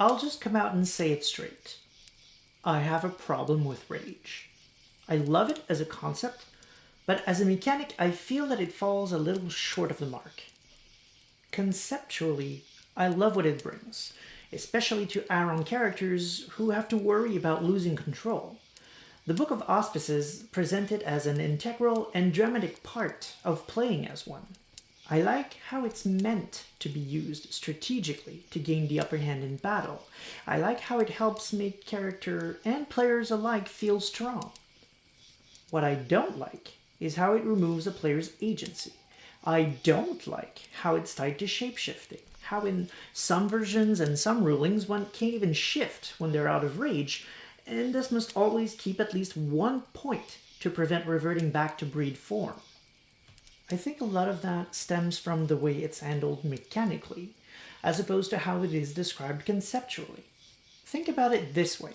I'll just come out and say it straight. I have a problem with rage. I love it as a concept, but as a mechanic, I feel that it falls a little short of the mark. Conceptually, I love what it brings, especially to Aaron characters who have to worry about losing control. The Book of Auspices present it as an integral and dramatic part of playing as one. I like how it's meant to be used strategically to gain the upper hand in battle. I like how it helps make character and players alike feel strong. What I don't like is how it removes a player's agency. I don't like how it's tied to shapeshifting. How in some versions and some rulings one can't even shift when they're out of rage, and thus must always keep at least one point to prevent reverting back to breed form. I think a lot of that stems from the way it's handled mechanically, as opposed to how it is described conceptually. Think about it this way.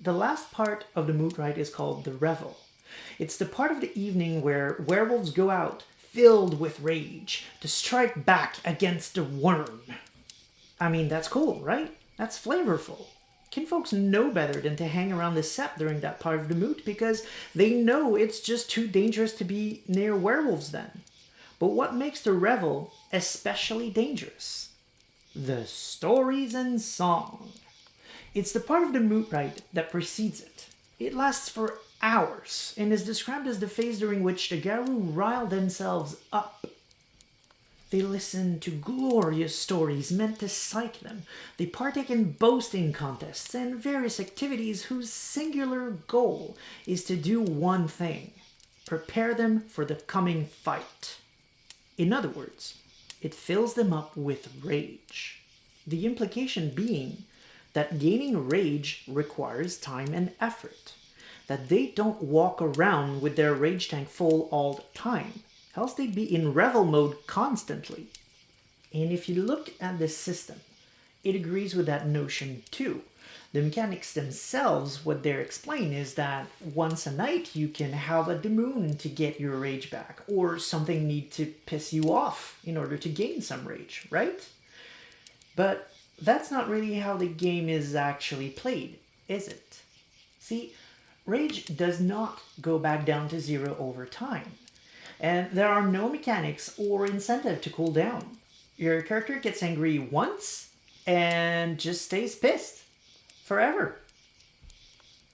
The last part of the mood rite is called the revel. It's the part of the evening where werewolves go out, filled with rage, to strike back against the worm. I mean, that's cool, right? That's flavorful. Kinfolks know better than to hang around the sept during that part of the mood because they know it's just too dangerous to be near werewolves then. But what makes the revel especially dangerous? The stories and song. It's the part of the mood rite that precedes it. It lasts for hours and is described as the phase during which the Garou rile themselves up. They listen to glorious stories meant to psych them. They partake in boasting contests and various activities whose singular goal is to do one thing: prepare them for the coming fight. In other words, it fills them up with rage. The implication being that gaining rage requires time and effort, that they don't walk around with their rage tank full all the time, else they'd be in revel mode constantly. And if you look at this system, it agrees with that notion too. The mechanics themselves, what they're explaining is that once a night you can howl at the moon to get your rage back, or something need to piss you off in order to gain some rage, right? But that's not really how the game is actually played, is it? See, rage does not go back down to zero over time. And there are no mechanics or incentive to cool down. Your character gets angry once and just stays pissed forever.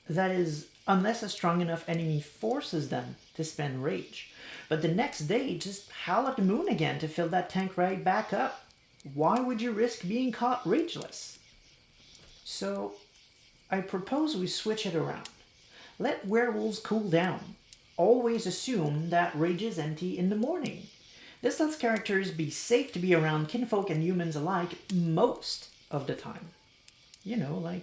That is, unless a strong enough enemy forces them to spend rage. But the next day, just howl at the moon again to fill that tank right back up. Why would you risk being caught rageless? So, I propose we switch it around. Let werewolves cool down. Always assume that rage is empty in the morning. This lets characters be safe to be around kinfolk and humans alike most of the time. You know, like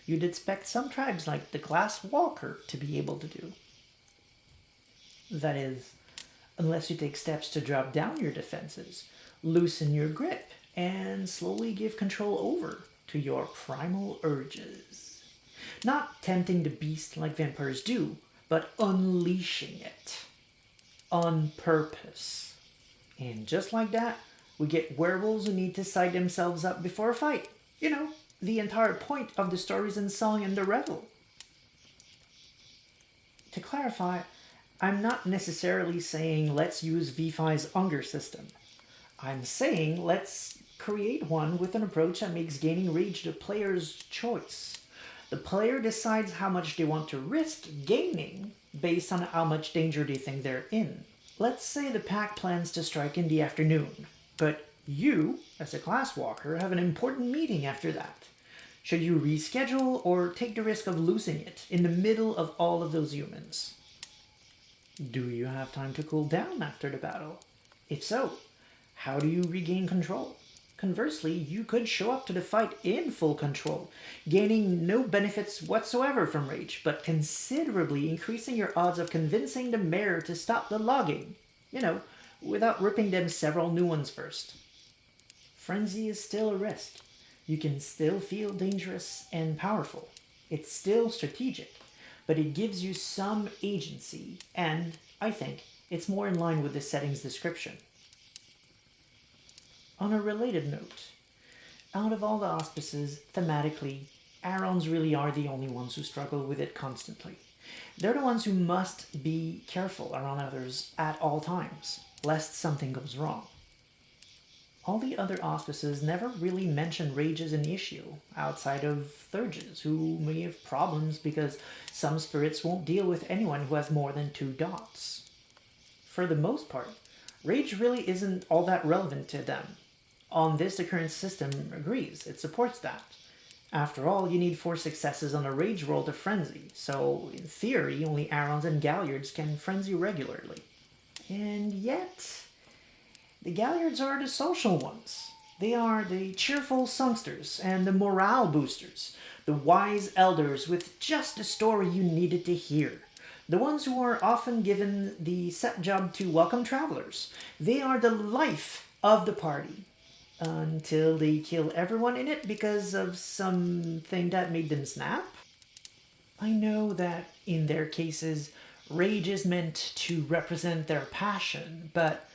you'd expect some tribes like the Glass Walker to be able to do. That is, unless you take steps to drop down your defenses, loosen your grip, and slowly give control over to your primal urges. Not tempting the beast like vampires do, but unleashing it. On purpose. And just like that, we get werewolves who need to psych themselves up before a fight. You know, the entire point of the stories and song and the revel. To clarify, I'm not necessarily saying let's use V5's hunger system. I'm saying let's create one with an approach that makes gaining rage the player's choice. The player decides how much they want to risk gaining based on how much danger they think they're in. Let's say the pack plans to strike in the afternoon, but you, as a class walker, have an important meeting after that. Should you reschedule or take the risk of losing it in the middle of all of those humans? Do you have time to cool down after the battle? If so, how do you regain control? Conversely, you could show up to the fight in full control, gaining no benefits whatsoever from rage, but considerably increasing your odds of convincing the mayor to stop the logging, without ripping them several new ones first. Frenzy is still a risk. You can still feel dangerous and powerful. It's still strategic, but it gives you some agency, and, I think, it's more in line with the setting's description. On a related note, Out of all the auspices, thematically, Arons really are the only ones who struggle with it constantly. They're the ones who must be careful around others at all times, lest something goes wrong. All the other auspices never really mention rage as an issue, outside of Thurges, who may have problems because some spirits won't deal with anyone who has more than 2 dots. For the most part, rage really isn't all that relevant to them. On this, the current system agrees, it supports that. After all, you need 4 successes on a rage roll to frenzy, so in theory, only Arons and Galliards can frenzy regularly. And yet, the Galliards are the social ones. They are the cheerful songsters and the morale boosters, the wise elders with just the story you needed to hear. The ones who are often given the set job to welcome travelers. They are the life of the party. Until they kill everyone in it because of something that made them snap. I know that in their cases, rage is meant to represent their passion, but,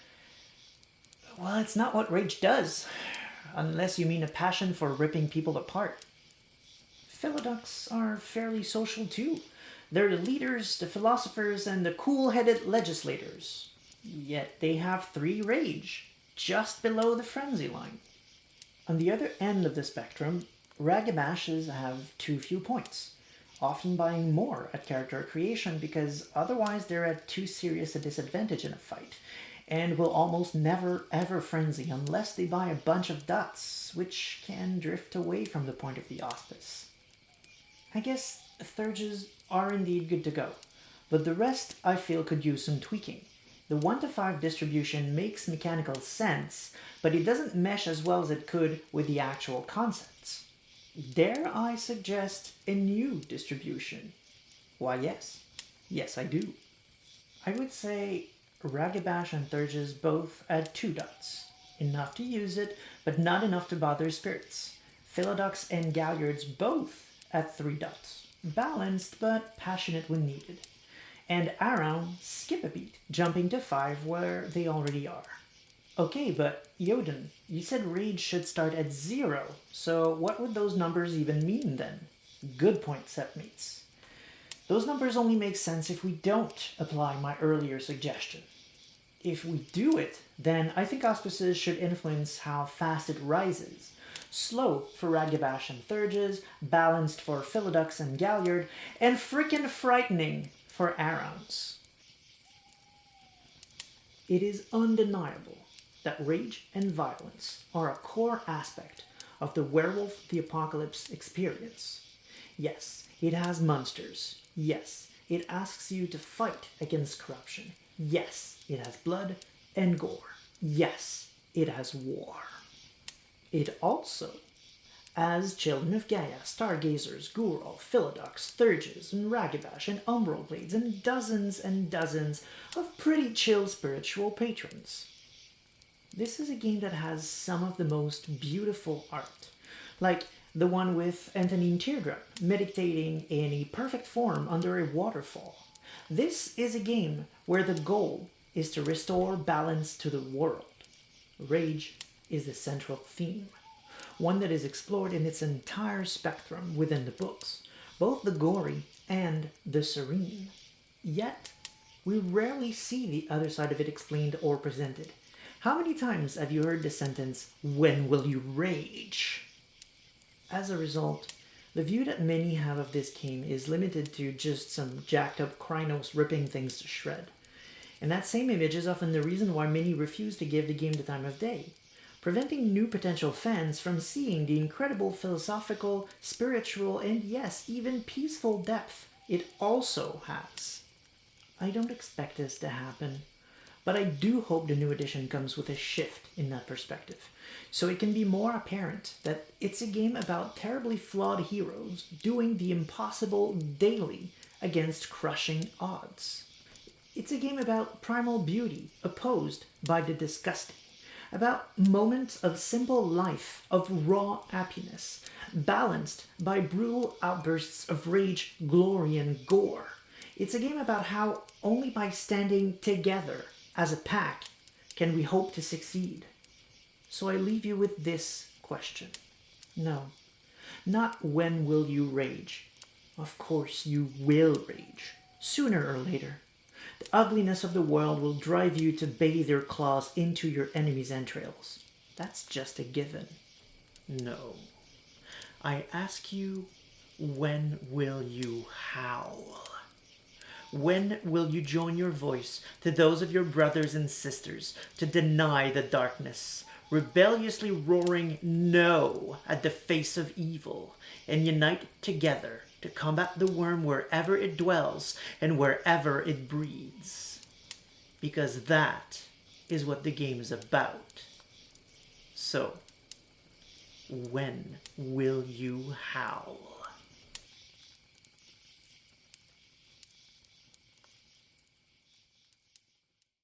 well, it's not what rage does, unless you mean a passion for ripping people apart. Philoducks are fairly social too. They're the leaders, the philosophers, and the cool-headed legislators. Yet they have 3 rage, just below the frenzy line. On the other end of the spectrum, Ragabashes have too few points, often buying more at character creation because otherwise they're at too serious a disadvantage in a fight, and will almost never ever frenzy unless they buy a bunch of dots, which can drift away from the point of the auspice. I guess Thurges are indeed good to go, but the rest I feel could use some tweaking. The 1 to 5 distribution makes mechanical sense, but it doesn't mesh as well as it could with the actual concepts. Dare I suggest a new distribution? Why, yes. Yes, I do. I would say Ragabash and Thurges both at 2 dots. Enough to use it, but not enough to bother spirits. Philodox and Galliards both at 3 dots. Balanced, but passionate when needed. And Around skip a beat, jumping to 5 where they already are. Okay, but Yoden, you said rage should start at 0, so what would those numbers even mean then? Good point, Setmates. Those numbers only make sense if we don't apply my earlier suggestion. If we do it, then I think auspices should influence how fast it rises. Slow for Ragabash and Thurges, balanced for Philodux and Galliard, and frickin' frightening for Arons. It is undeniable that rage and violence are a core aspect of the Werewolf the Apocalypse experience. Yes, it has monsters. Yes, it asks you to fight against corruption. Yes, it has blood and gore. Yes, it has war. It also, as Children of Gaia, Stargazers, Gurul, Philodox, Thurges, and Ragabash, and Umbral Blades, and dozens of pretty chill spiritual patrons. This is a game that has some of the most beautiful art, like the one with Antonine Teardrop meditating in a perfect form under a waterfall. This is a game where the goal is to restore balance to the world. Rage is the central theme, one that is explored in its entire spectrum within the books, both the gory and the serene. Yet, we rarely see the other side of it explained or presented. How many times have you heard the sentence, "When will you rage?" As a result, the view that many have of this game is limited to just some jacked up Krynos ripping things to shred. And that same image is often the reason why many refuse to give the game the time of day, preventing new potential fans from seeing the incredible philosophical, spiritual, and yes, even peaceful depth it also has. I don't expect this to happen, but I do hope the new edition comes with a shift in that perspective, so it can be more apparent that it's a game about terribly flawed heroes doing the impossible daily against crushing odds. It's a game about primal beauty opposed by the disgusting, about moments of simple life, of raw happiness, balanced by brutal outbursts of rage, glory, and gore. It's a game about how only by standing together as a pack can we hope to succeed. So I leave you with this question. No, not when will you rage. Of course you will rage, sooner or later. The ugliness of the world will drive you to bathe your claws into your enemy's entrails. That's just a given. No. I ask you, when will you howl? When will you join your voice to those of your brothers and sisters to deny the darkness, rebelliously roaring no at the face of evil, and unite together to combat the worm wherever it dwells and wherever it breeds? Because that is what the game is about. So, when will you howl?